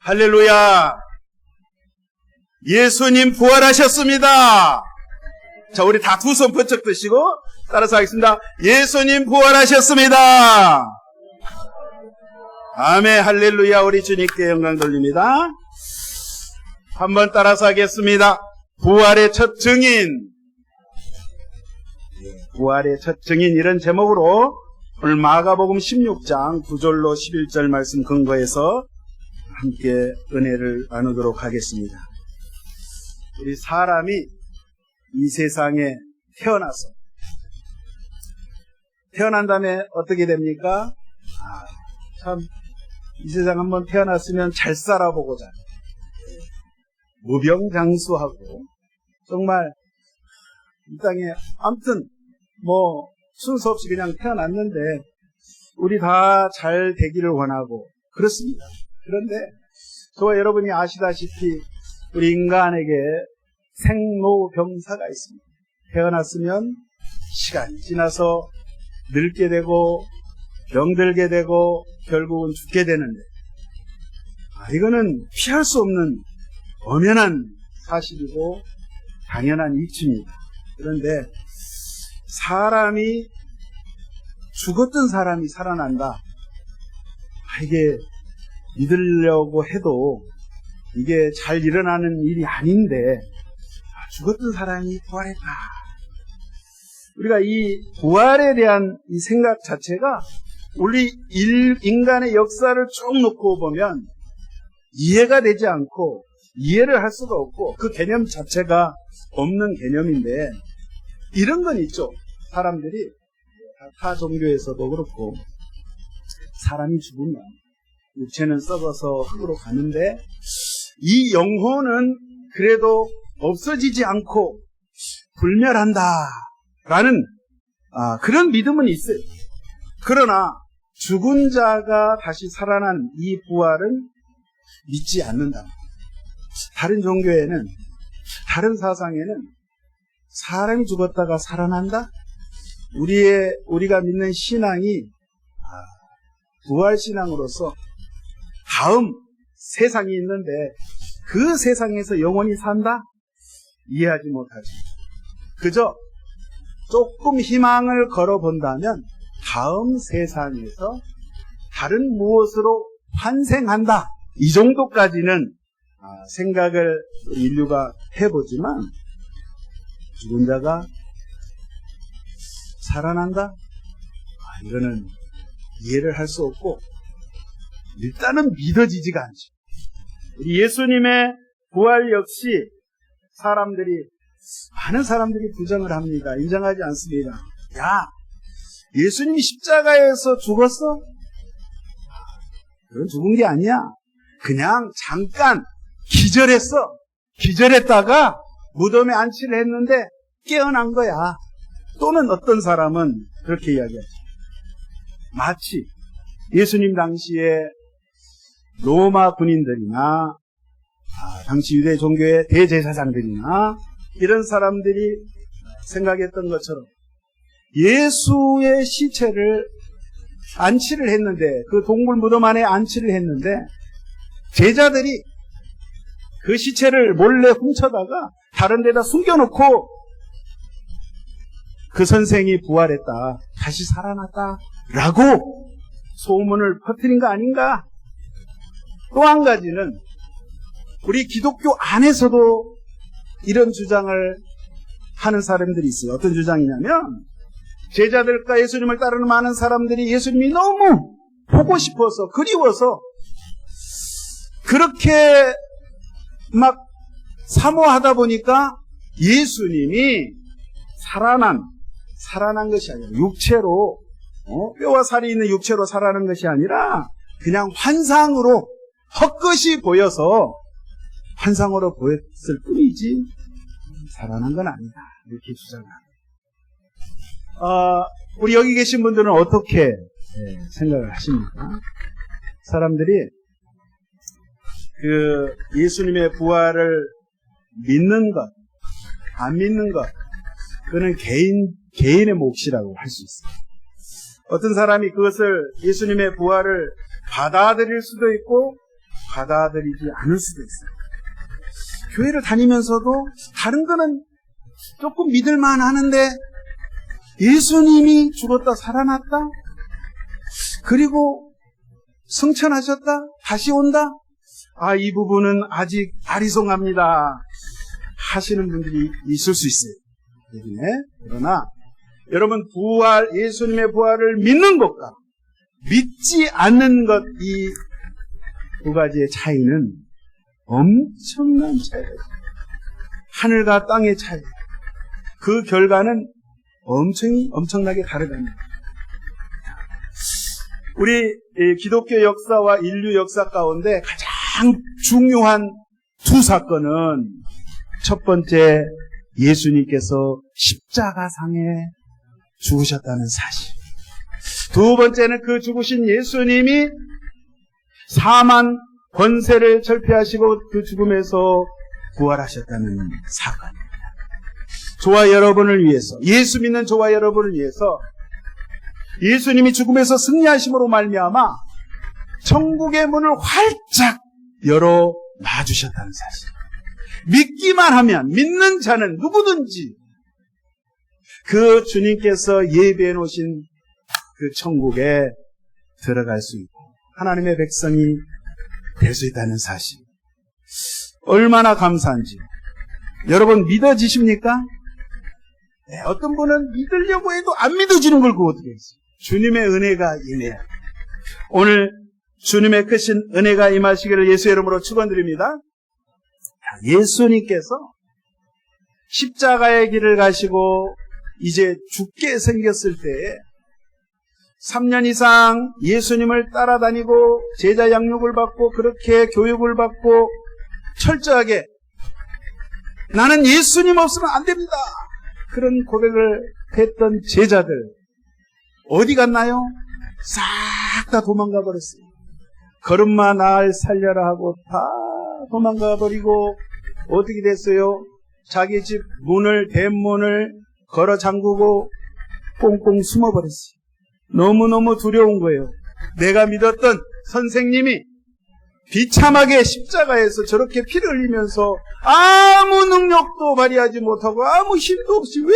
할렐루야. 예수님 부활하셨습니다. 자, 우리 다 두 손 번쩍 드시고 따라서 하겠습니다. 예수님 부활하셨습니다. 아멘. 할렐루야. 우리 주님께 영광 돌립니다. 한번 따라서 하겠습니다. 부활의 첫 증인. 부활의 첫 증인, 이런 제목으로 오늘 마가복음 16장 9절로 11절 말씀 근거해서 함께 은혜를 나누도록 하겠습니다. 우리 사람이 이 세상에 태어난 다음에 어떻게 됩니까? 참, 이 세상 한번 태어났으면 잘 살아보고자, 무병장수하고 정말 이 땅에 아무튼 순서 없이 그냥 태어났는데 우리 다 잘 되기를 원하고 그렇습니다. 그런데 저와 여러분이 아시다시피 우리 인간에게 생로병사가 있습니다. 태어났으면 시간이 지나서 늙게 되고 병들게 되고 결국은 죽게 되는데 이거는 피할 수 없는 엄연한 사실이고 당연한 이치입니다. 그런데 사람이 죽었던 사람이 살아난다. 이게 믿으려고 해도 이게 잘 일어나는 일이 아닌데 죽었던 사람이 부활했다. 우리가 이 부활에 대한 이 생각 자체가 우리 인간의 역사를 쭉 놓고 보면 이해가 되지 않고 이해를 할 수가 없고 그 개념 자체가 없는 개념인데 이런 건 있죠. 사람들이 타 종교에서도 그렇고 사람이 죽으면 육체는 썩어서 흙으로 가는데 이 영혼은 그래도 없어지지 않고 불멸한다라는 그런 믿음은 있어요. 그러나 죽은 자가 다시 살아난 이 부활은 믿지 않는다. 다른 종교에는, 다른 사상에는 사람이 죽었다가 살아난다? 우리가 믿는 신앙이 부활신앙으로서 다음 세상이 있는데 그 세상에서 영원히 산다? 이해하지 못하지. 그저 조금 희망을 걸어본다면 다음 세상에서 다른 무엇으로 환생한다. 이 정도까지는 생각을 인류가 해보지만 죽은 자가 살아난다? 이거는 이해를 할 수 없고 일단은 믿어지지가 않죠. 우리 예수님의 부활 역시 많은 사람들이 부정을 합니다. 인정하지 않습니다. 야, 예수님이 십자가에서 죽었어? 그건 죽은 게 아니야. 그냥 잠깐 기절했다가 무덤에 안치를 했는데 깨어난 거야. 또는 어떤 사람은 그렇게 이야기하죠. 마치 예수님 당시에 로마 군인들이나 당시 유대 종교의 대제사장들이나 이런 사람들이 생각했던 것처럼 예수의 시체를 안치를 했는데, 그 동물 무덤 안에 안치를 했는데 제자들이 그 시체를 몰래 훔쳐다가 다른 데다 숨겨놓고 그 선생이 부활했다, 다시 살아났다 라고 소문을 퍼뜨린 거 아닌가? 또 한 가지는 우리 기독교 안에서도 이런 주장을 하는 사람들이 있어요. 어떤 주장이냐면 제자들과 예수님을 따르는 많은 사람들이 예수님이 너무 보고 싶어서 그리워서 그렇게 막 사모하다 보니까 예수님이 살아난 것이 아니라 육체로 뼈와 살이 있는 육체로 살아난 것이 아니라 그냥 환상으로 헛것이 보여서 환상으로 보였을 뿐이지 살아난 건 아니다. 이렇게 주장합니다. 우리 여기 계신 분들은 어떻게 생각을 하십니까? 사람들이 그 예수님의 부활을 믿는 것, 안 믿는 것, 그거는 개인의 몫이라고 할 수 있어요. 어떤 사람이 그것을 예수님의 부활을 받아들일 수도 있고 받아들이지 않을 수도 있어요. 교회를 다니면서도 다른 거는 조금 믿을만 하는데 예수님이 죽었다 살아났다? 그리고 승천하셨다? 다시 온다? 이 부분은 아직 아리송합니다 하시는 분들이 있을 수 있어요. 그러나 여러분, 예수님의 부활을 믿는 것과 믿지 않는 것, 이 두 가지의 차이는 엄청난 차이예요. 하늘과 땅의 차이. 그 결과는 엄청나게 다르답니다. 우리 기독교 역사와 인류 역사 가운데 가장 중요한 두 사건은, 첫 번째, 예수님께서 십자가상에 죽으셨다는 사실. 두 번째는 그 죽으신 예수님이 사만 권세를 철폐하시고 그 죽음에서 부활하셨다는 사건입니다. 저와 여러분을 위해서, 예수 믿는 저와 여러분을 위해서 예수님이 죽음에서 승리하심으로 말미암아 천국의 문을 활짝 열어 놔주셨다는 사실. 믿기만 하면, 믿는 자는 누구든지 그 주님께서 예비해 놓으신 그 천국에 들어갈 수 있고 하나님의 백성이 될 수 있다는 사실. 얼마나 감사한지. 여러분, 믿어지십니까? 네, 어떤 분은 믿으려고 해도 안 믿어지는 걸 그거 어떻게 했어요? 주님의 은혜가 임해야. 오늘 주님의 크신 은혜가 임하시기를 예수의 이름으로 축원드립니다. 예수님께서 십자가의 길을 가시고 이제 죽게 생겼을 때에 3년 이상 예수님을 따라다니고 제자 양육을 받고 그렇게 교육을 받고 철저하게 나는 예수님 없으면 안 됩니다, 그런 고백을 했던 제자들 어디 갔나요? 싹 다 도망가 버렸어요. 걸음마 날 살려라 하고 다 도망가 버리고 어떻게 됐어요? 자기 집 대문을 걸어 잠그고 꽁꽁 숨어 버렸어요. 너무너무 두려운 거예요. 내가 믿었던 선생님이 비참하게 십자가에서 저렇게 피를 흘리면서 아무 능력도 발휘하지 못하고 아무 힘도 없이 왜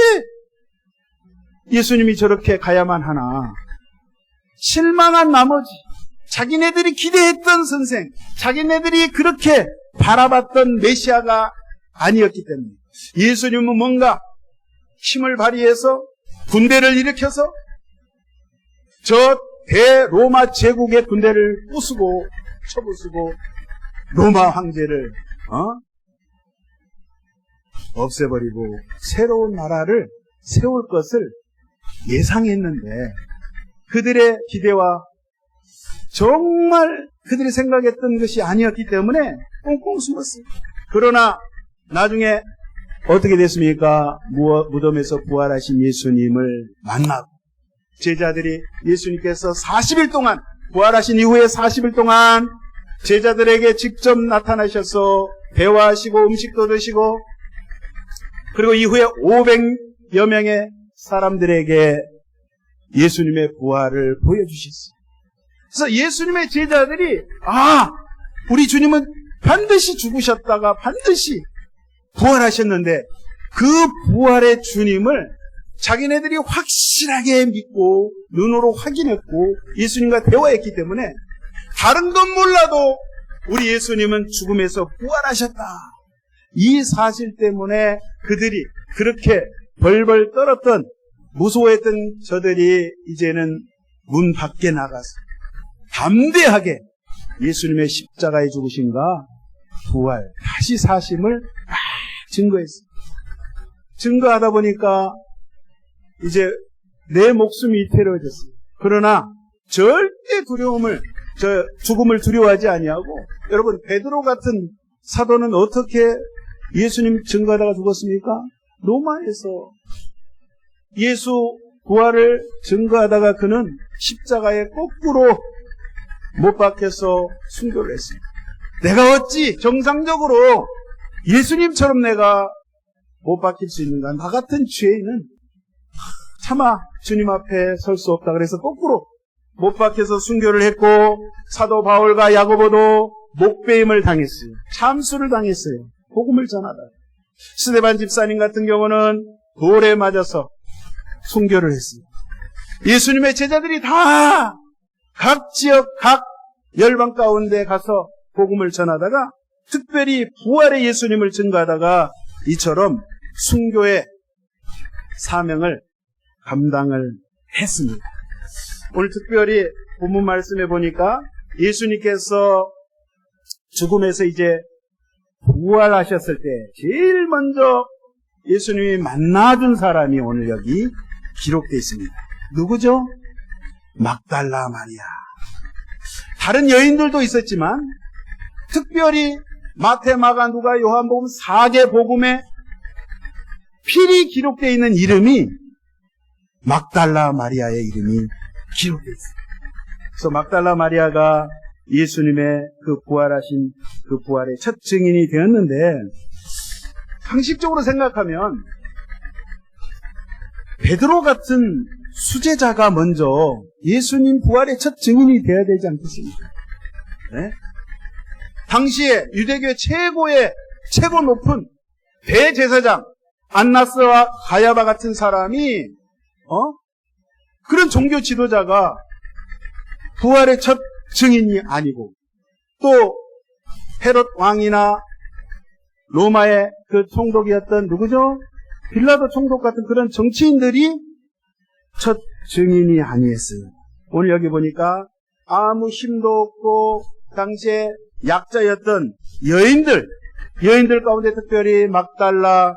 예수님이 저렇게 가야만 하나. 실망한 나머지 자기네들이 기대했던 선생, 자기네들이 그렇게 바라봤던 메시아가 아니었기 때문에 예수님은 뭔가 힘을 발휘해서 군대를 일으켜서 저 대로마 제국의 군대를 부수고 쳐부수고 로마 황제를 없애버리고 새로운 나라를 세울 것을 예상했는데 그들의 기대와 정말 그들이 생각했던 것이 아니었기 때문에 꽁꽁 숨었어요. 그러나 나중에 어떻게 됐습니까? 무덤에서 부활하신 예수님을 만나고 제자들이 예수님께서 40일 동안 부활하신 이후에 40일 동안 제자들에게 직접 나타나셔서 대화하시고 음식도 드시고 그리고 이후에 500여 명의 사람들에게 예수님의 부활을 보여주셨어요. 그래서 예수님의 제자들이 우리 주님은 반드시 죽으셨다가 반드시 부활하셨는데 그 부활의 주님을 자기네들이 확실하게 믿고 눈으로 확인했고 예수님과 대화했기 때문에 다른 건 몰라도 우리 예수님은 죽음에서 부활하셨다. 이 사실 때문에 그들이 그렇게 벌벌 떨었던 무서워했던 저들이 이제는 문 밖에 나가서 담대하게 예수님의 십자가에 죽으심과 부활, 다시 사심을 증거했어요. 증거하다 보니까 이제 내 목숨이 위태로워졌어요. 그러나 절대 죽음을 두려워하지 아니하고 여러분 베드로 같은 사도는 어떻게 예수님 증거하다가 죽었습니까? 로마에서 예수 부활을 증거하다가 그는 십자가에 거꾸로 못 박혀서 순교를 했습니다. 내가 어찌 정상적으로 예수님처럼 내가 못 박힐 수 있는가? 나 같은 죄인은 차마 주님 앞에 설 수 없다. 그래서 거꾸로 못 박혀서 순교를 했고 사도 바울과 야고보도 목배임을 당했어요. 참수를 당했어요. 복음을 전하다. 스데반 집사님 같은 경우는 돌에 맞아서 순교를 했습니다. 예수님의 제자들이 다 각 지역, 각 열방 가운데 가서 복음을 전하다가 특별히 부활의 예수님을 증거하다가 이처럼 순교의 사명을 감당을 했습니다. 오늘 특별히 본문 말씀에 보니까 예수님께서 죽음에서 이제 부활하셨을 때 제일 먼저 예수님이 만나준 사람이 오늘 여기 기록되어 있습니다. 누구죠? 막달라 마리아. 다른 여인들도 있었지만 특별히 마태, 마가, 누가, 요한복음 4개 복음에 필히 기록되어 있는 이름이 막달라 마리아의 이름이 기록되어 있습니다. 그래서 막달라 마리아가 예수님의 그 부활하신 그 부활의 첫 증인이 되었는데, 상식적으로 생각하면 베드로 같은 수제자가 먼저 예수님 부활의 첫 증인이 되어야 되지 않겠습니까? 네? 당시에 유대교의 최고 높은 대제사장 안나스와 가야바 같은 사람이 그런 종교 지도자가 부활의 첫 증인이 아니고, 또 헤롯 왕이나 로마의 그 총독이었던 누구죠? 빌라도 총독 같은 그런 정치인들이 첫 증인이 아니었어요. 오늘 여기 보니까 아무 힘도 없고 당시에 약자였던 여인들 가운데 특별히 막달라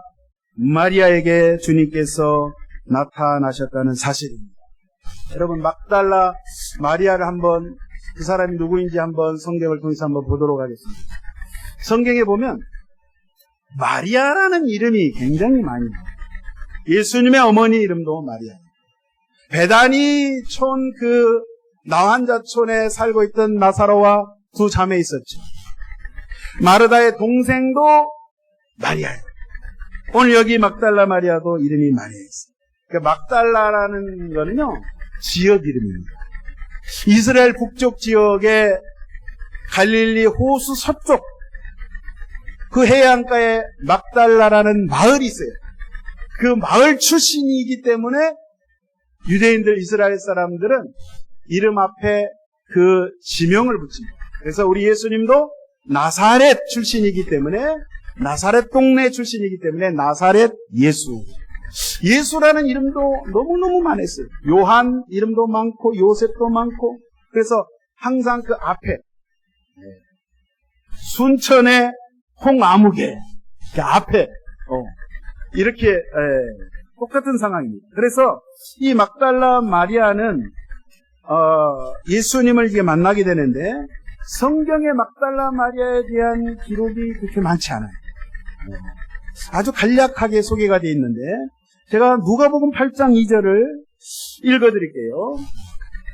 마리아에게 주님께서 나타나셨다는 사실입니다. 여러분, 막달라 마리아를 한번, 그 사람이 누구인지 한번 성경을 통해서 한번 보도록 하겠습니다. 성경에 보면 마리아라는 이름이 굉장히 많이 나와요. 예수님의 어머니 이름도 마리아예요. 베다니 촌 그 나환자촌에 살고 있던 나사로와 두 자매 있었죠. 마르다의 동생도 마리아예요. 오늘 여기 막달라 마리아도 이름이 마리아예요. 그러니까 막달라라는 거는요, 지역 이름입니다. 이스라엘 북쪽 지역에 갈릴리 호수 서쪽 그 해안가에 막달라라는 마을이 있어요. 그 마을 출신이기 때문에 유대인들, 이스라엘 사람들은 이름 앞에 그 지명을 붙입니다. 그래서 우리 예수님도 나사렛 출신이기 때문에, 나사렛 동네 출신이기 때문에 나사렛 예수. 예수라는 이름도 너무너무 많았어요. 요한 이름도 많고 요셉도 많고. 그래서 항상 그 앞에 순천의 홍아무개 그 앞에 이렇게 똑같은 상황입니다. 그래서 이 막달라 마리아는 예수님을 이제 만나게 되는데, 성경에 막달라 마리아에 대한 기록이 그렇게 많지 않아요. 아주 간략하게 소개가 되어 있는데, 제가 누가복음 8장 2절을 읽어드릴게요.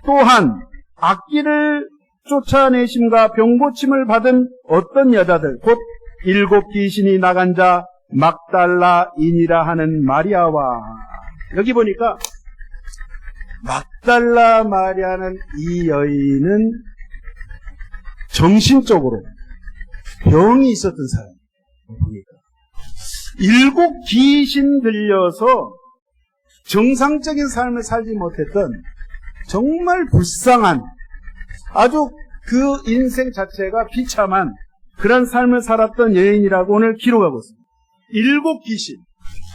또한 악기를 쫓아내심과 병고침을 받은 어떤 여자들, 곧 7 귀신이 나간 자 막달라인이라 하는 마리아와, 여기 보니까 막달라 마리아는, 이 여인은 정신적으로 병이 있었던 사람. 보니까 7 귀신 들려서 정상적인 삶을 살지 못했던 정말 불쌍한, 아주 그 인생 자체가 비참한 그런 삶을 살았던 여인이라고 오늘 기록하고 있습니다. 7 귀신.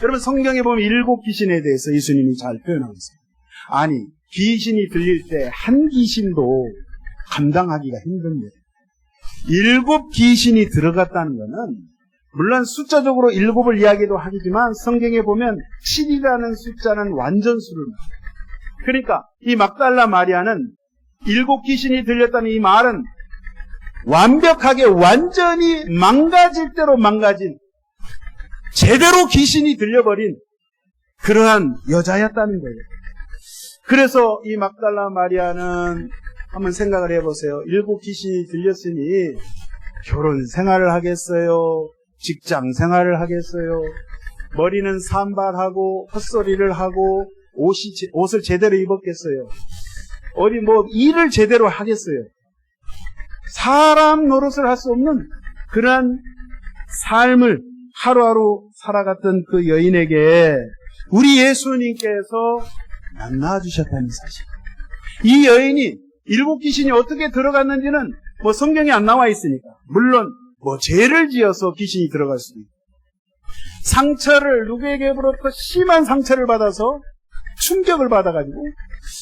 여러분, 성경에 보면 7 귀신에 대해서 예수님이 잘 표현하고 있습니다. 아니, 귀신이 들릴 때 한 귀신도 감당하기가 힘든데 7 귀신이 들어갔다는 것은, 물론 숫자적으로 7을 이야기도 하지만 성경에 보면 7이라는 숫자는 완전수를 말해요. 그러니까 이 막달라 마리아는 7 귀신이 들렸다는 이 말은 완벽하게, 완전히 망가질 대로 망가진, 제대로 귀신이 들려버린 그러한 여자였다는 거예요. 그래서 이 막달라 마리아는 한번 생각을 해보세요. 7 귀신이 들렸으니 결혼 생활을 하겠어요? 직장 생활을 하겠어요? 머리는 산발하고 헛소리를 하고 옷을 제대로 입었겠어요? 어디 일을 제대로 하겠어요. 사람 노릇을 할 수 없는 그러한 삶을 하루하루 살아갔던 그 여인에게 우리 예수님께서 만나주셨다는 사실. 이 여인이 일곱 귀신이 어떻게 들어갔는지는 성경에 안 나와 있으니까. 물론 죄를 지어서 귀신이 들어갈 수도 있고, 상처를 누구에게로부터 심한 상처를 받아서 충격을 받아가지고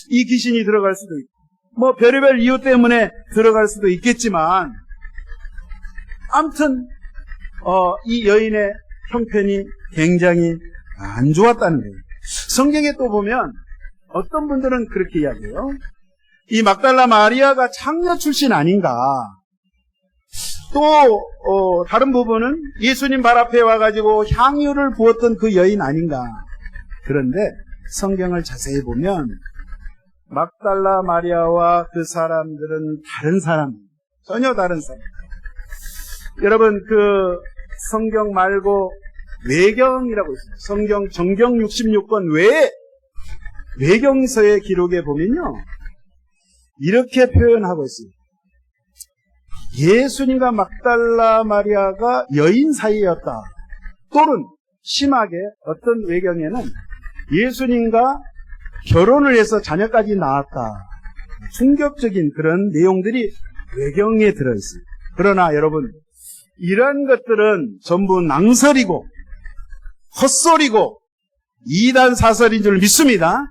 이 귀신이 들어갈 수도 있고, 별의별 이유 때문에 들어갈 수도 있겠지만, 아무튼 이 여인의 형편이 굉장히 안 좋았다는 거예요. 성경에 또 보면 어떤 분들은 그렇게 이야기해요. 이 막달라 마리아가 창녀 출신 아닌가. 또 다른 부분은 예수님 발 앞에 와가지고 향유를 부었던 그 여인 아닌가. 그런데 성경을 자세히 보면 막달라 마리아와 그 사람들은 다른 사람, 전혀 다른 사람. 여러분, 그 성경 말고 외경이라고 있습니다. 성경 정경 66권 외에 외경서의 기록에 보면요, 이렇게 표현하고 있습니다. 예수님과 막달라 마리아가 여인 사이였다. 또는 심하게 어떤 외경에는 예수님과 결혼을 해서 자녀까지 낳았다. 충격적인 그런 내용들이 외경에 들어있습니다. 그러나 여러분, 이런 것들은 전부 낭설이고 헛소리고 이단 사설인 줄 믿습니다.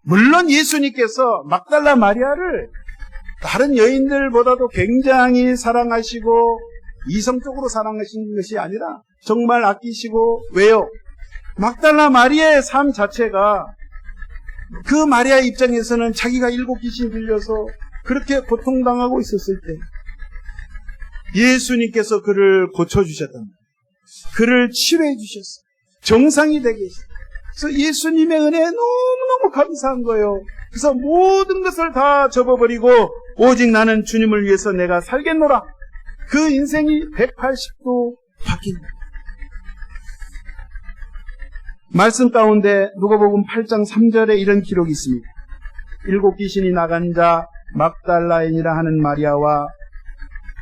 물론 예수님께서 막달라 마리아를 다른 여인들보다도 굉장히 사랑하시고 이성적으로 사랑하신 것이 아니라 정말 아끼시고, 왜요? 막달라 마리아의 삶 자체가 그 마리아의 입장에서는 자기가 일곱 귀신이 들려서 그렇게 고통당하고 있었을 때 예수님께서 그를 고쳐주셨단 말이에요. 그를 치료해 주셨어요. 정상이 되게 했어요. 그래서 예수님의 은혜에 너무너무 감사한 거예요. 그래서 모든 것을 다 접어버리고 오직 나는 주님을 위해서 내가 살겠노라. 그 인생이 180도 바뀐다. 말씀 가운데 누가복음 8장 3절에 이런 기록이 있습니다. 일곱 귀신이 나간 자 막달라인이라 하는 마리아와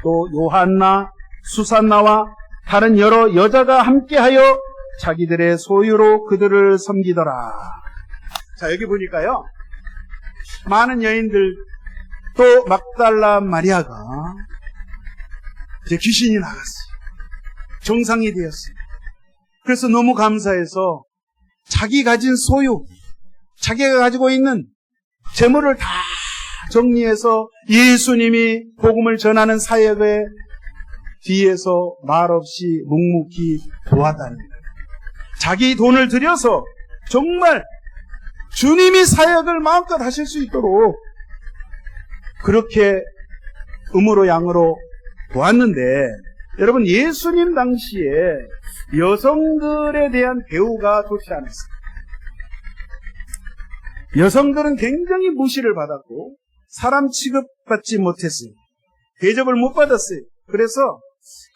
또 요한나, 수산나와 다른 여러 여자가 함께하여 자기들의 소유로 그들을 섬기더라. 자, 여기 보니까요, 많은 여인들, 또 막달라 마리아가 이제 귀신이 나갔어요. 정상이 되었어요. 그래서 너무 감사해서 자기 가진 소유, 자기가 가지고 있는 재물을 다 정리해서 예수님이 복음을 전하는 사역의 뒤에서 말없이 묵묵히 도왔다는 거예요. 자기 돈을 들여서 정말 주님이 사역을 마음껏 하실 수 있도록 그렇게 음으로 양으로 도왔는데, 여러분, 예수님 당시에 여성들에 대한 대우가 좋지 않았어요. 여성들은 굉장히 무시를 받았고 사람 취급받지 못했어요. 대접을 못 받았어요. 그래서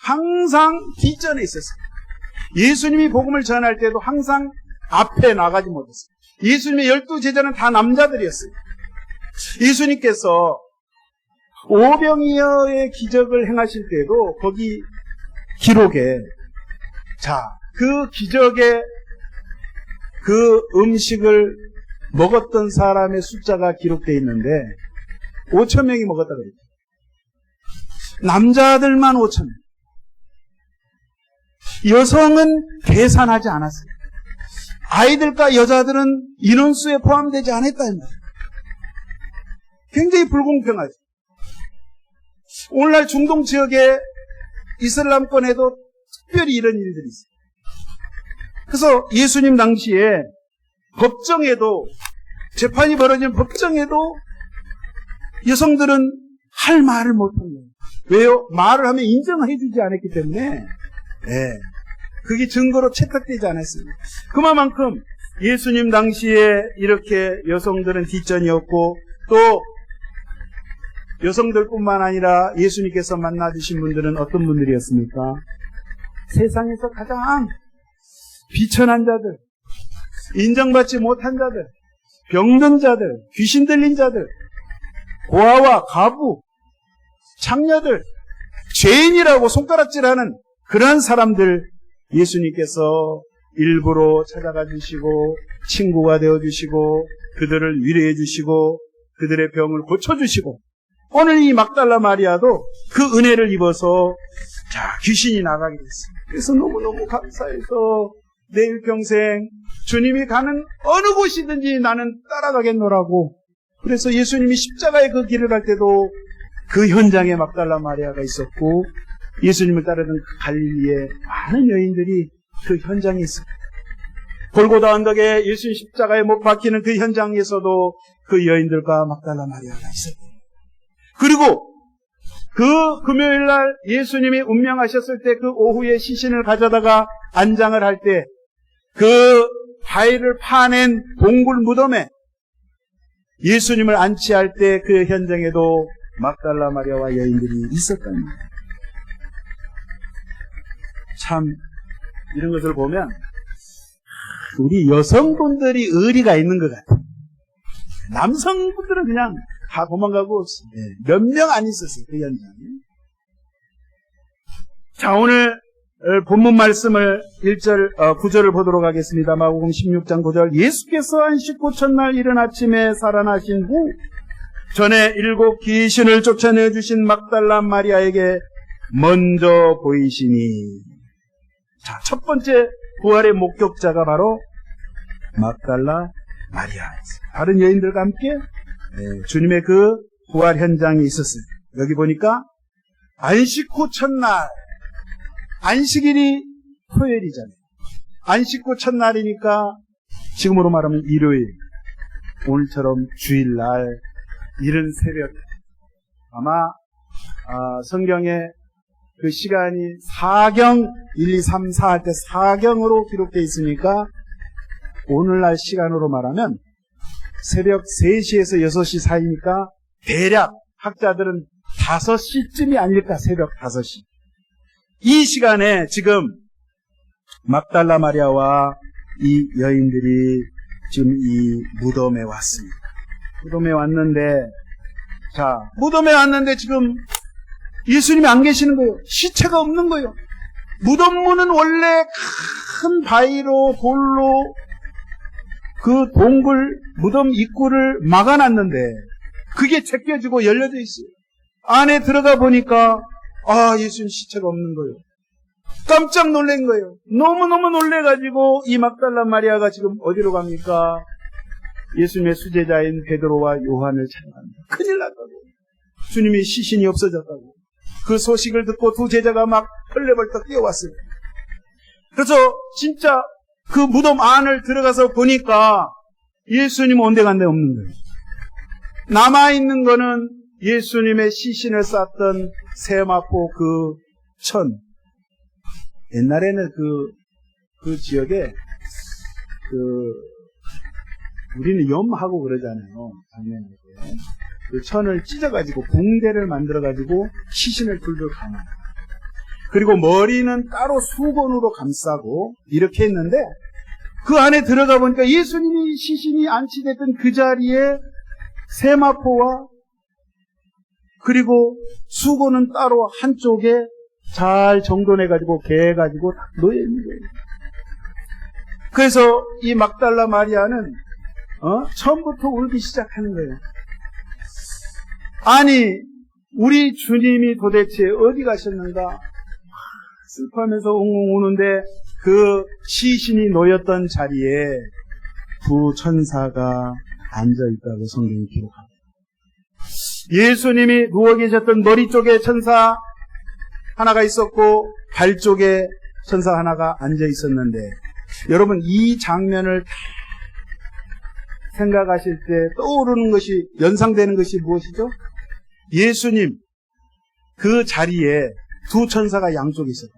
항상 뒷전에 있었어요. 예수님이 복음을 전할 때도 항상 앞에 나가지 못했어요. 예수님의 12제자는 다 남자들이었어요. 예수님께서 오병이어의 기적을 행하실 때도 거기 기록에, 그 기적에 그 음식을 먹었던 사람의 숫자가 기록되어 있는데 5,000명이 먹었다 그랬죠. 남자들만 5,000명. 여성은 계산하지 않았어요. 아이들과 여자들은 인원수에 포함되지 않았다는 거예요. 굉장히 불공평하죠. 오늘날 중동 지역의 이슬람권에도 특별히 이런 일들이 있어요. 그래서 예수님 당시에 법정에도, 재판이 벌어진 법정에도 여성들은 할 말을 못한 거예요. 왜요? 말을 하면 인정해 주지 않았기 때문에, 그게 증거로 채택되지 않았습니다. 그만큼 예수님 당시에 이렇게 여성들은 뒷전이었고, 또 여성들뿐만 아니라 예수님께서 만나주신 분들은 어떤 분들이었습니까? 세상에서 가장 비천한 자들, 인정받지 못한 자들, 병든 자들, 귀신 들린 자들, 고아와 가부, 창녀들, 죄인이라고 손가락질하는 그런 사람들 예수님께서 일부러 찾아가 주시고 친구가 되어주시고 그들을 위로해 주시고 그들의 병을 고쳐주시고 오늘 이 막달라 마리아도 그 은혜를 입어서 귀신이 나가게 됐습니다. 그래서 너무너무 감사해서 내일 평생 주님이 가는 어느 곳이든지 나는 따라가겠노라고. 그래서 예수님이 십자가의 그 길을 갈 때도 그 현장에 막달라 마리아가 있었고 예수님을 따르던 그 갈릴리에 많은 여인들이 그 현장에 있습니다. 골고다 언덕에 예수님 십자가에 못 박히는 그 현장에서도 그 여인들과 막달라 마리아가 있었고 그리고 그 금요일 날 예수님이 운명하셨을 때 그 오후에 시신을 가져다가 안장을 할 때 그 바위를 파낸 동굴 무덤에 예수님을 안치할 때 그 현장에도 막달라 마리아와 여인들이 있었답니다. 참 이런 것을 보면 우리 여성분들이 의리가 있는 것 같아요. 남성분들은 그냥 다 도망가고 몇 명 안 있었어요. 그 현장에. 자, 오늘 본문 말씀을 9절을 보도록 하겠습니다. 마가복음 16장 9절. 예수께서 안식 후 첫날 이른 아침에 살아나신 후 전에 7 귀신을 쫓아내 주신 막달라 마리아에게 먼저 보이시니. 자, 첫 번째 부활의 목격자가 바로 막달라 마리아였어요. 다른 여인들과 함께 주님의 그 부활 현장에 있었어요. 여기 보니까 안식 후 첫날, 안식일이 토요일이잖아요. 안식 후 첫날이니까 지금으로 말하면 일요일, 오늘처럼 주일날 이른 새벽, 아마 성경에 그 시간이 사경 1, 2, 3, 4 할 때 사경으로 기록되어 있으니까 오늘날 시간으로 말하면 새벽 3시에서 6시 사이니까 대략 학자들은 5시쯤이 아닐까. 새벽 5시. 이 시간에 지금 막달라 마리아와 이 여인들이 지금 이 무덤에 왔습니다. 무덤에 왔는데 무덤에 왔는데 지금 예수님이 안 계시는 거예요. 시체가 없는 거예요. 무덤 문은 원래 큰 바위로 돌로 그 동굴 무덤 입구를 막아놨는데 그게 제껴지고 열려져 있어요. 안에 들어가 보니까 예수님 시체가 없는 거예요. 깜짝 놀란 거예요. 너무너무 놀래가지고 이 막달라 마리아가 지금 어디로 갑니까? 예수님의 수제자인 베드로와 요한을 찾아갑니다. 큰일 났다고. 주님이 시신이 없어졌다고. 그 소식을 듣고 두 제자가 막 헐레벌떡 뛰어왔어요. 그래서 진짜 그 무덤 안을 들어가서 보니까 예수님 온데 간데 없는 거예요. 남아있는 거는 예수님의 시신을 쌌던 세마포 그 천. 옛날에는 그 지역에 우리는 염하고 그러잖아요. 작년에. 그 천을 찢어가지고 붕대를 만들어가지고 시신을 둘둘 감아요. 그리고 머리는 따로 수건으로 감싸고 이렇게 했는데 그 안에 들어가 보니까 예수님이 시신이 안치됐던 그 자리에 세마포와 그리고 수건은 따로 한쪽에 잘 정돈해가지고 개가지고 딱 놓여있는 거예요. 그래서 이 막달라 마리아는 처음부터 울기 시작하는 거예요. 아니 우리 주님이 도대체 어디 가셨는가 슬퍼하면서 웅웅 우는데 그 시신이 놓였던 자리에 두 천사가 앉아있다고 성경이 기록합니다. 예수님이 누워 계셨던 머리 쪽에 천사 하나가 있었고 발 쪽에 천사 하나가 앉아 있었는데 여러분 이 장면을 생각하실 때 떠오르는 것이 연상되는 것이 무엇이죠? 예수님 그 자리에 두 천사가 양쪽에 있었다.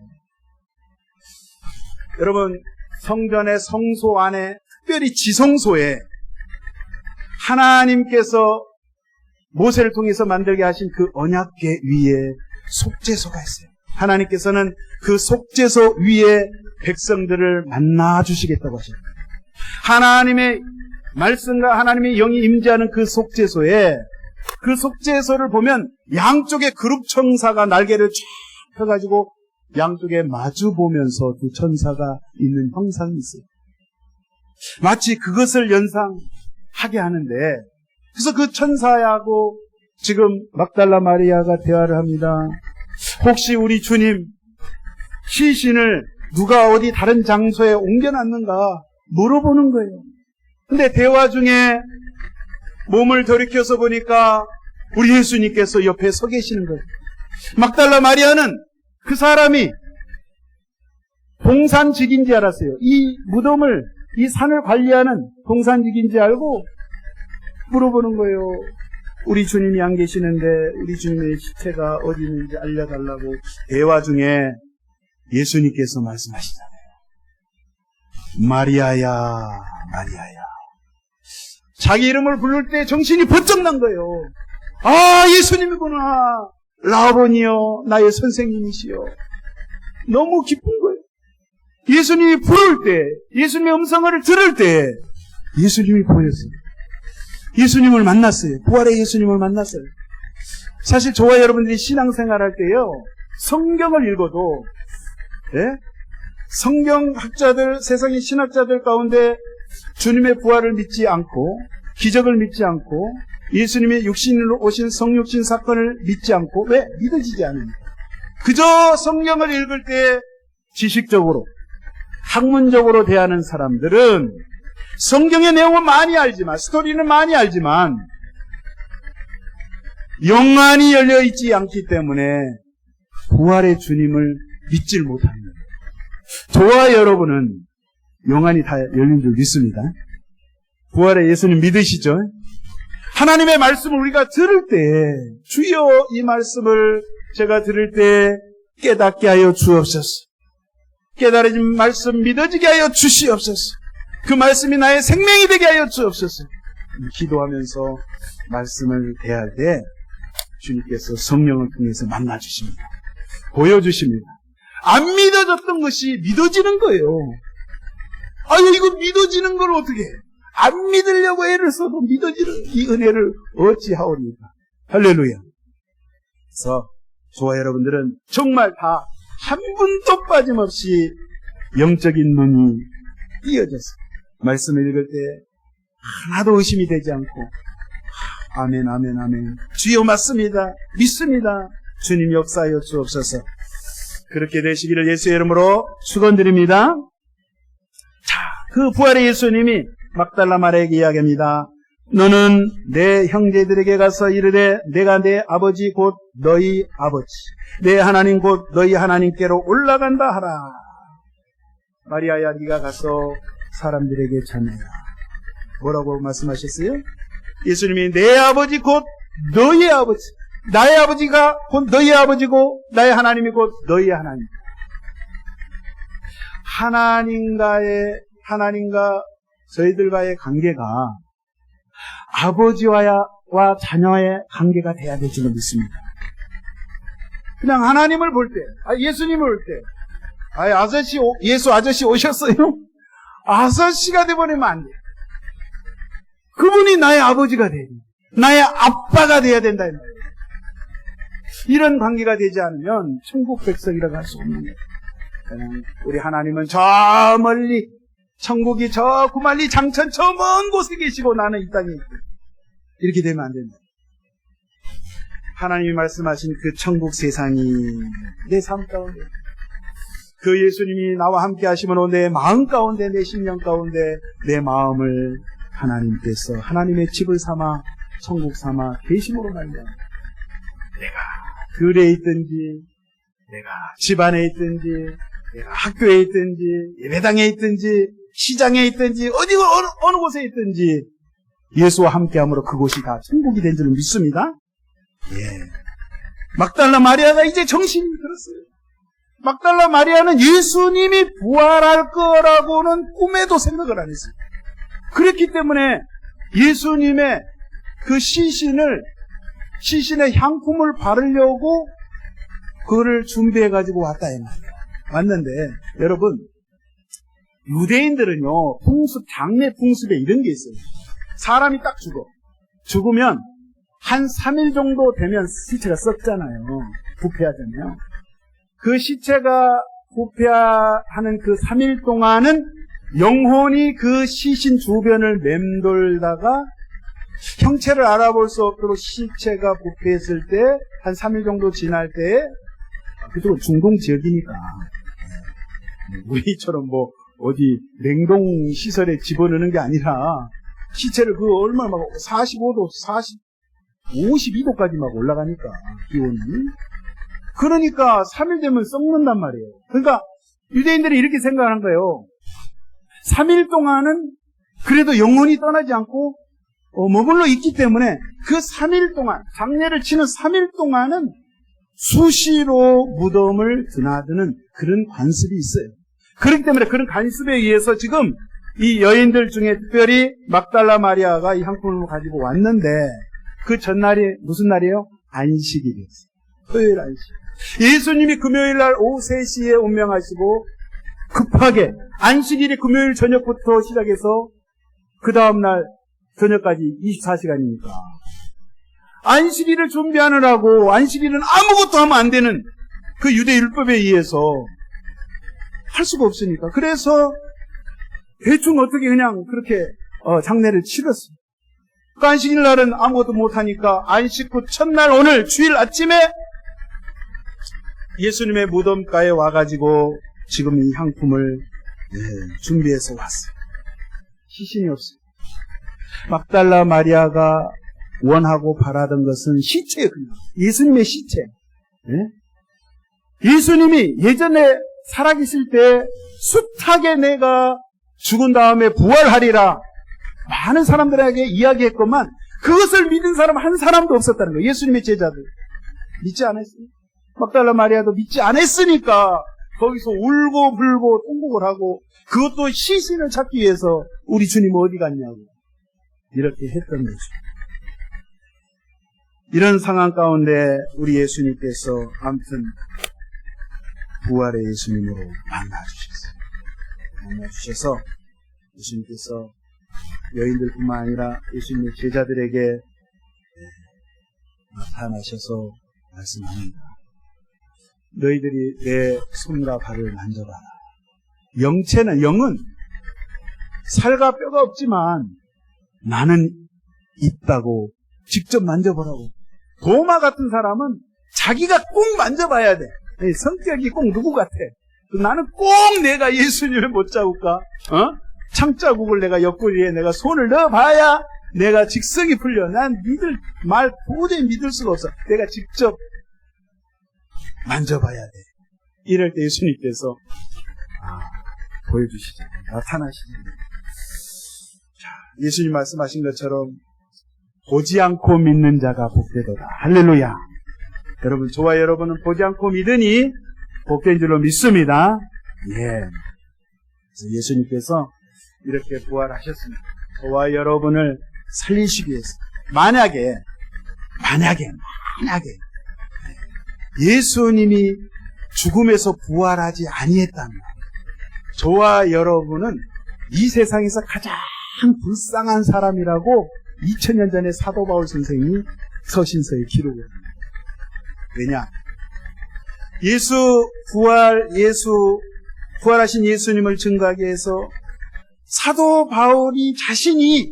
여러분 성전의 성소 안에 특별히 지성소에 하나님께서 모세를 통해서 만들게 하신 그 언약궤 위에 속죄소가 있어요. 하나님께서는 그 속죄소 위에 백성들을 만나 주시겠다고 하십니다. 하나님의 말씀과 하나님의 영이 임재하는 그 속죄소에 그 속죄소를 보면 양쪽에 그룹 천사가 날개를 쫙 펴가지고 양쪽에 마주 보면서 두 천사가 있는 형상이 있어요. 마치 그것을 연상하게 하는데, 그래서 그 천사하고 지금 막달라 마리아가 대화를 합니다. 혹시 우리 주님 시신을 누가 어디 다른 장소에 옮겨놨는가 물어보는 거예요. 근데 대화 중에 몸을 돌이켜서 보니까 우리 예수님께서 옆에 서 계시는 거예요. 막달라 마리아는 그 사람이 동산직인지 알았어요. 이 무덤을, 이 산을 관리하는 동산직인지 알고 물어보는 거예요. 우리 주님이 안 계시는데 우리 주님의 시체가 어디 있는지 알려달라고. 대화 중에 예수님께서 말씀하시잖아요. 마리아야, 마리아야. 자기 이름을 부를 때 정신이 번쩍 난 거예요. 아, 예수님이구나. 라보니요, 나의 선생님이시여. 너무 기쁜 거예요. 예수님이 부를 때, 예수님의 음성을 들을 때 예수님이 보였어요. 예수님을 만났어요. 부활의 예수님을 만났어요. 사실 저와 여러분들이 신앙생활할 때요, 성경을 읽어도, 예? 성경학자들, 세상의 신학자들 가운데 주님의 부활을 믿지 않고, 기적을 믿지 않고, 예수님의 육신으로 오신 성육신 사건을 믿지 않고, 왜? 믿어지지 않습니까? 그저 성경을 읽을 때 지식적으로, 학문적으로 대하는 사람들은 성경의 내용은 많이 알지만, 스토리는 많이 알지만 영안이 열려있지 않기 때문에 부활의 주님을 믿질 못합니다. 저와 여러분은 영안이 다 열린 줄 믿습니다. 부활의 예수님 믿으시죠? 하나님의 말씀을 우리가 들을 때, 주여 이 말씀을 제가 들을 때 깨닫게 하여 주옵소서. 깨달아진 말씀 믿어지게 하여 주시옵소서. 그 말씀이 나의 생명이 되게 하여 주옵소서. 기도하면서 말씀을 대할 때 주님께서 성령을 통해서 만나주십니다. 보여주십니다. 안 믿어졌던 것이 믿어지는 거예요. 아유, 이거 믿어지는 걸 어떻게 해? 안 믿으려고 애를 써도 믿어지는 이 은혜를 어찌하오리까. 할렐루야. 그래서 저와 여러분들은 정말 다 한 분도 빠짐없이 영적인 눈이 띄어져서 말씀을 읽을 때 하나도 의심이 되지 않고 아멘, 아멘, 아멘. 주여 맞습니다. 믿습니다. 주님 역사하여 주옵소서. 그렇게 되시기를 예수의 이름으로 축원드립니다. 자, 그 부활의 예수님이 막달라 마리아에게 이야기합니다. 너는 내 형제들에게 가서 이르되 내가 내 아버지 곧 너희 아버지, 내 하나님 곧 너희 하나님께로 올라간다 하라. 마리아야, 네가 가서 사람들에게 전해라. 뭐라고 말씀하셨어요? 예수님이 내 아버지 곧 너희 아버지, 나의 아버지가 곧 너희 아버지고 나의 하나님이 곧 너희 하나님. 하나님과 저희들과의 관계가 아버지와 자녀의 관계가 돼야 될 줄로 믿습니다. 그냥 하나님을 볼 때, 예수님을 볼 때, 예수 아저씨 오셨어요? 아저씨가 돼버리면 안 돼요. 그분이 나의 아버지가 돼야 돼요. 나의 아빠가 돼야 된다. 이런 관계가 되지 않으면 천국 백성이라고 할 수 없는 거예요. 그냥 우리 하나님은 저 멀리, 천국이 저 구만리 장천 저 먼 곳에 계시고 나는 이 땅에 있고, 이렇게 되면 안 된다. 하나님이 말씀하신 그 천국 세상이 내 삶 가운데, 그 예수님이 나와 함께 하시므로 내 마음 가운데, 내 심령 가운데 내 마음을 하나님께서 하나님의 집을 삼아 천국 삼아 계심으로 말미암아 내가 들에 있든지, 내가 집안에 있든지, 내가 학교에 있든지, 예배당에 있든지, 시장에 있든지, 어느 곳에 있든지 예수와 함께함으로 그곳이 다 천국이 된 줄 믿습니다. 예. 막달라 마리아가 이제 정신이 들었어요. 막달라 마리아는 예수님이 부활할 거라고는 꿈에도 생각을 안 했어요. 그렇기 때문에 예수님의 그 시신의 향품을 바르려고 그거를 준비해가지고 왔다 이 말이에요. 왔는데 여러분, 유대인들은요, 장례 풍습에 이런 게 있어요. 사람이 딱 죽으면 한 3일 정도 되면 시체가 썩잖아요. 부패하잖아요. 그 시체가 부패하는 그 3일 동안은 영혼이 그 시신 주변을 맴돌다가 형체를 알아볼 수 없도록 시체가 부패했을 때 한 3일 정도 지날 때에 그쪽은 중동 지역이니까 우리처럼 뭐 어디 냉동 시설에 집어넣는 게 아니라 시체를 그 얼마나 막 45도, 52도까지 막 올라가니까 기온이. 그러니까 3일 되면 썩는단 말이에요. 그러니까 유대인들이 이렇게 생각하는 거예요. 3일 동안은 그래도 영혼이 떠나지 않고 머물러 있기 때문에 그 3일 동안, 장례를 치는 3일 동안은 수시로 무덤을 드나드는 그런 관습이 있어요. 그렇기 때문에 그런 관습에 의해서 지금 이 여인들 중에 특별히 막달라 마리아가 이 향품을 가지고 왔는데 그 전날이 무슨 날이에요? 안식일이었어요. 토요일 안식. 예수님이 금요일 날 오후 3시에 운명하시고 급하게 안식일이 금요일 저녁부터 시작해서 그 다음날 저녁까지 24시간이니까 안식일을 준비하느라고 안식일은 아무것도 하면 안 되는 그 유대 율법에 의해서 할 수가 없으니까 그래서 대충 어떻게 그냥 그렇게 장례를 치렀어요. 그 안식일 날은 아무것도 못하니까 안식 후 첫날 오늘 주일 아침에 예수님의 무덤가에 와가지고 지금 이 향품을 준비해서 왔어요. 시신이 없어요. 막달라 마리아가 원하고 바라던 것은 시체예요. 예수님의 시체. 예수님이 예전에 살아계실 때 숱하게 내가 죽은 다음에 부활하리라 많은 사람들에게 이야기했건만 그것을 믿은 사람 한 사람도 없었다는 거예요. 예수님의 제자들 믿지 않았어요. 막달라 마리아도 믿지 않았으니까 거기서 울고 불고 통곡을 하고 그것도 시신을 찾기 위해서 우리 주님 어디 갔냐고 이렇게 했던 거죠. 이런 상황 가운데 우리 예수님께서 아무튼 부활의 예수님으로 만나주셔서 예수님께서 여인들뿐만 아니라 예수님의 제자들에게 나타나셔서 말씀합니다. 너희들이 내 손과 발을 만져봐라. 영은 살과 뼈가 없지만 나는 있다고 직접 만져보라고. 도마 같은 사람은 자기가 꼭 만져봐야 돼. 성격이 꼭 누구 같아? 나는 꼭 내가 예수님을 못 잡을까? 창자국을 내가 옆구리에 내가 손을 넣어봐야 내가 직성이 풀려. 난 말 도저히 믿을 수가 없어. 내가 직접 만져봐야 돼. 이럴 때 예수님께서 보여주시잖아요. 나타나시잖아요. 자, 예수님 말씀하신 것처럼 보지 않고 믿는 자가 복되도다. 할렐루야. 여러분, 저와 여러분은 보지 않고 믿으니 복된 줄로 믿습니다. 예. 그래서 예수님께서 이렇게 부활하셨습니다. 저와 여러분을 살리시기 위해서. 만약에 예수님이 죽음에서 부활하지 아니했다면 저와 여러분은 이 세상에서 가장 불쌍한 사람이라고 2000년 전에 사도 바울 선생님이 서신서에 기록을 합니다. 왜냐? 부활하신 예수님을 증거하기 위해서 사도 바울이 자신이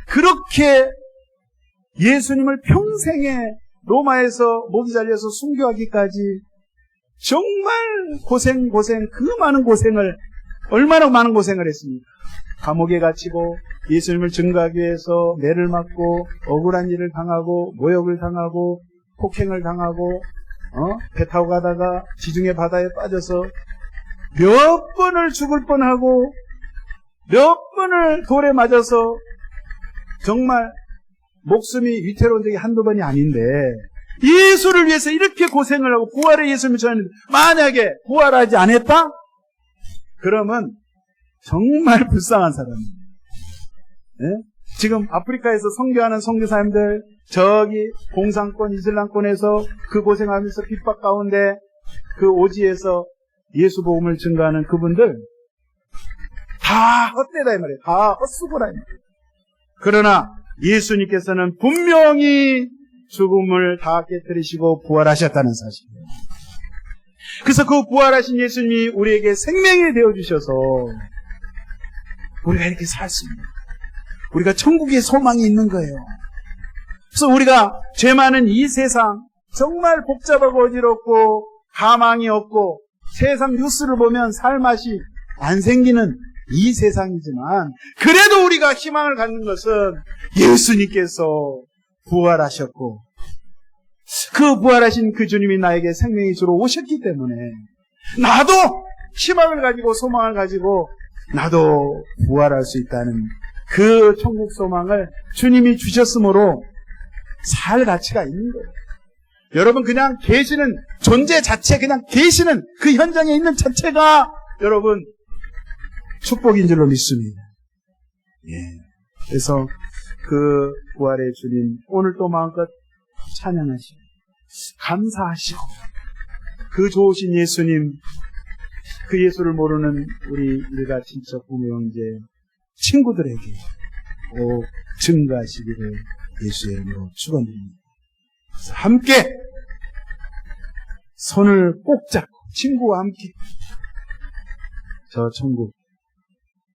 그렇게 예수님을 평생에 로마에서 목이 잘려서 순교하기까지 정말 얼마나 많은 고생을 했습니까? 감옥에 갇히고 예수님을 증거하기 위해서 매를 맞고 억울한 일을 당하고 모욕을 당하고 폭행을 당하고 배 타고 가다가 지중해 바다에 빠져서 몇 번을 죽을 뻔하고 몇 번을 돌에 맞아서 정말 목숨이 위태로운 적이 한두 번이 아닌데 예수를 위해서 이렇게 고생을 하고 부활의 예수님을 전했는데 만약에 부활하지 않았다? 그러면 정말 불쌍한 사람입니다. 네? 지금 아프리카에서 선교하는 선교사님들 저기 공산권 이슬람권에서 그 고생하면서 핍박 가운데 그 오지에서 예수 복음을 증거하는 그분들 다 헛되다 이 말이에요. 다 헛수고라 이 말이에요. 그러나 예수님께서는 분명히 죽음을 다 깨뜨리시고 부활하셨다는 사실이에요. 그래서 그 부활하신 예수님이 우리에게 생명이 되어주셔서 우리가 이렇게 살 수 있는, 우리가 천국의 소망이 있는 거예요. 그래서 우리가 죄 많은 이 세상, 정말 복잡하고 어지럽고 가망이 없고 세상 뉴스를 보면 살 맛이 안 생기는 이 세상이지만, 그래도 우리가 희망을 갖는 것은 예수님께서 부활하셨고, 그 부활하신 그 주님이 나에게 생명의 주로 오셨기 때문에 나도 희망을 가지고 소망을 가지고 나도 부활할 수 있다는 그 천국 소망을 주님이 주셨으므로 살 가치가 있는 거예요. 여러분, 그냥 계시는 존재 자체, 그냥 계시는 그 현장에 있는 자체가 여러분 축복인 줄로 믿습니다. 그래서 그 부활의 주님 오늘 또 마음껏 찬양하시고 감사하시고, 그 좋으신 예수님, 그 예수를 모르는 우리 일가 친척 부모 형제 친구들에게 꼭 증거하시기를 예수의 이름으로 축원드립니다. 함께 손을 꼭 잡고 친구와 함께 저 천국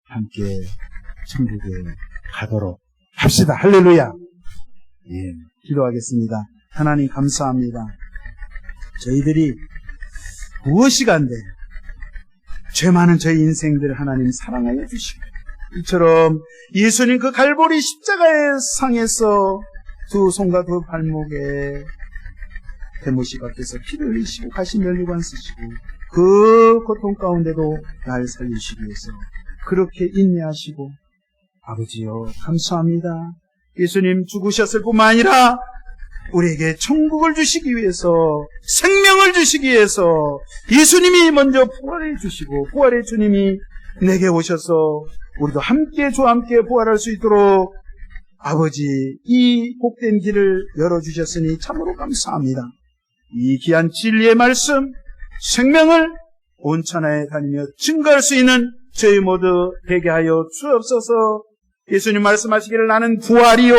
함께 천국에 가도록 합시다. 할렐루야. 기도하겠습니다. 하나님 감사합니다. 저희들이 무엇이 간데 죄 많은 저희 인생들을 하나님 사랑하여 주시고, 이처럼 예수님 그 갈보리 십자가의 상에서 두 손과 두 발목에 대못이 박혀서 피를 흘리시고 가시면류관 쓰시고 그 고통 가운데도 날 살리시기 위해서 그렇게 인내하시고, 아버지여 감사합니다. 예수님 죽으셨을 뿐만 아니라 우리에게 천국을 주시기 위해서, 생명을 주시기 위해서 예수님이 먼저 부활해 주시고, 부활의 주님이 내게 오셔서 우리도 함께 주와 함께 부활할 수 있도록 아버지 이 복된 길을 열어주셨으니 참으로 감사합니다. 이 귀한 진리의 말씀, 생명을 온 천하에 다니며 증거할 수 있는 저희 모두 되게 하여 주옵소서. 예수님 말씀하시기를 나는 부활이요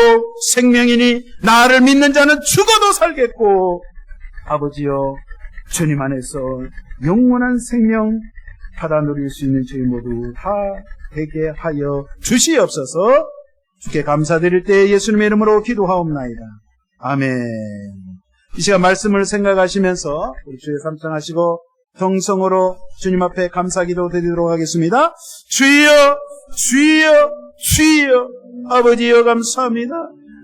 생명이니 나를 믿는 자는 죽어도 살겠고, 아버지여 주님 안에서 영원한 생명 받아 누릴 수 있는 저희 모두 다 되게 하여 주시옵소서. 주께 감사드릴 때 예수님의 이름으로 기도하옵나이다. 아멘. 이 시간 말씀을 생각하시면서 우리 주의 삼창하시고 정성으로 주님 앞에 감사기도 드리도록 하겠습니다. 주여 주여 주여, 아버지여 감사합니다.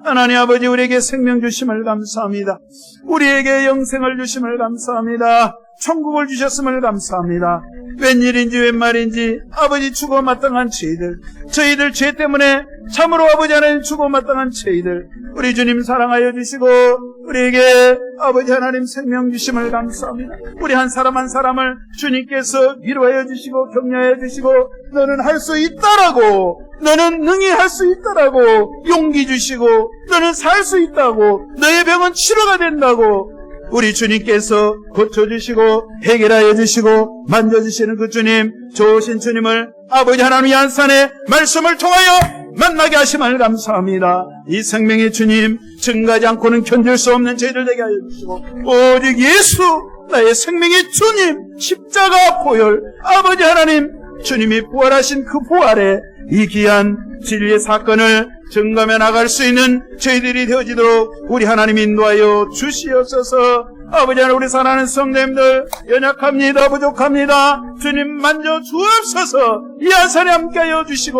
하나님 아버지, 우리에게 생명 주심을 감사합니다. 우리에게 영생을 주심을 감사합니다. 천국을 주셨음을 감사합니다. 웬일인지 웬말인지 아버지 죽어 마땅한 저희들 죄 때문에 참으로 아버지 하나님 죽어 마땅한 저희들, 우리 주님 사랑하여 주시고 우리에게 아버지 하나님 생명 주심을 감사합니다. 우리 한 사람 한 사람을 주님께서 위로하여 주시고 격려하여 주시고, 너는 할 수 있다라고, 너는 능히 할 수 있다라고 용기 주시고, 너는 살 수 있다고, 너의 병은 치료가 된다고 우리 주님께서 고쳐주시고 해결하여 주시고 만져주시는 그 주님, 좋으신 주님을 아버지 하나님의 안산의 말씀을 통하여 만나게 하심을 감사합니다. 이 생명의 주님, 증가하지 않고는 견딜 수 없는 저희들 되게 하여 주시고, 오직 예수 나의 생명의 주님 십자가 보혈, 아버지 하나님 주님이 부활하신 그 부활에 이 귀한 진리의 사건을 증거하며 나갈 수 있는 저희들이 되어지도록 우리 하나님 인도하여 주시옵소서. 아버지 하나님, 우리 사랑하는 성도님들 연약합니다, 부족합니다. 주님 만져 주옵소서. 이 안산에 함께하여 주시고,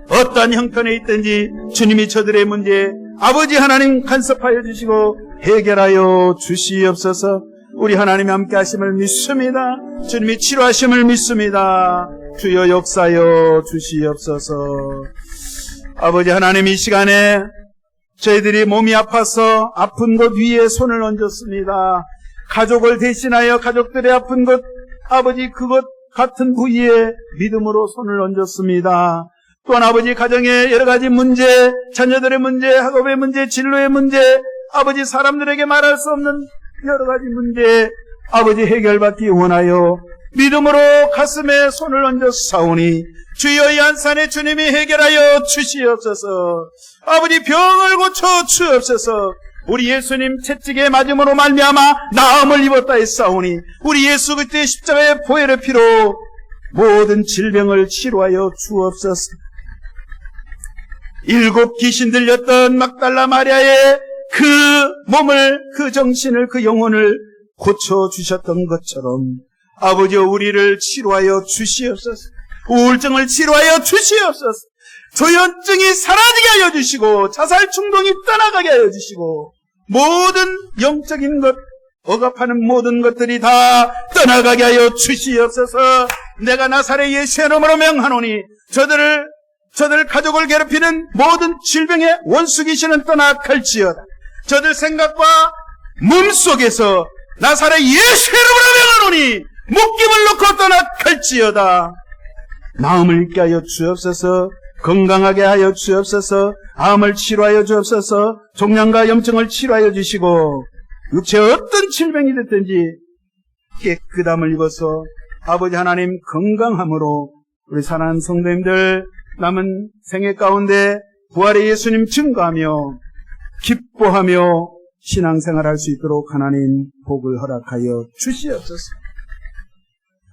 어떠한 형편에 있든지 주님이 저들의 문제 아버지 하나님 간섭하여 주시고 해결하여 주시옵소서. 우리 하나님이 함께 하심을 믿습니다. 주님이 치료하심을 믿습니다. 주여 역사여 주시옵소서. 아버지 하나님, 이 시간에 저희들이 몸이 아파서 아픈 곳 위에 손을 얹었습니다. 가족을 대신하여 가족들의 아픈 곳, 아버지 그것 같은 부위에 믿음으로 손을 얹었습니다. 또한 아버지 가정의 여러 가지 문제, 자녀들의 문제, 학업의 문제, 진로의 문제, 아버지 사람들에게 말할 수 없는 여러 가지 문제, 아버지 해결받기 원하여 믿음으로 가슴에 손을 얹어 싸우니 주여 이 안산에 주님이 해결하여 주시옵소서. 아버지 병을 고쳐 주옵소서. 우리 예수님 채찍에 맞음으로 말미암아 나음을 입었다 했사오니 우리 예수 그리스도의 십자가의 보혈의 피로 모든 질병을 치료하여 주옵소서. 7 귀신 들렸던 막달라 마리아의 그 몸을, 그 정신을, 그 영혼을 고쳐주셨던 것처럼 아버지여 우리를 치료하여 주시옵소서. 우울증을 치료하여 주시옵소서. 조현증이 사라지게 하여 주시고 자살 충동이 떠나가게 하여 주시고 모든 영적인 것, 억압하는 모든 것들이 다 떠나가게 하여 주시옵소서. 내가 나사렛 예수의 이름으로 명하노니 저들 가족을 괴롭히는 모든 질병의 원수 귀신은 떠나갈지어다. 저들 생각과 몸속에서 나사렛 예수의 이름으로 명하노니 묶임을 놓고 떠나갈지어다. 마음을 있게 하여 주옵소서. 건강하게 하여 주옵소서. 암을 치료하여 주옵소서. 종양과 염증을 치료하여 주시고 육체 어떤 질병이 됐든지 깨끗함을 입어서 아버지 하나님 건강함으로 우리 사랑하는 성도님들 남은 생애 가운데 부활의 예수님 증거하며 기뻐하며 신앙생활할 수 있도록 하나님 복을 허락하여 주시옵소서.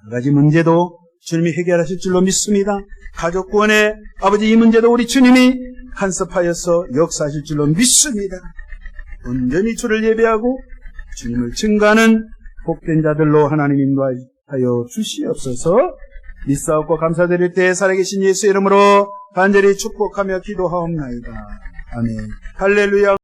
여러 가지 문제도 주님이 해결하실 줄로 믿습니다. 가족 구원에 아버지 이 문제도 우리 주님이 간섭하여서 역사하실 줄로 믿습니다. 온전히 주를 예배하고 주님을 증거하는 복된 자들로 하나님 인도하여 주시옵소서. 믿사옵고 감사드릴 때 살아계신 예수 이름으로 간절히 축복하며 기도하옵나이다. 아멘. 할렐루야.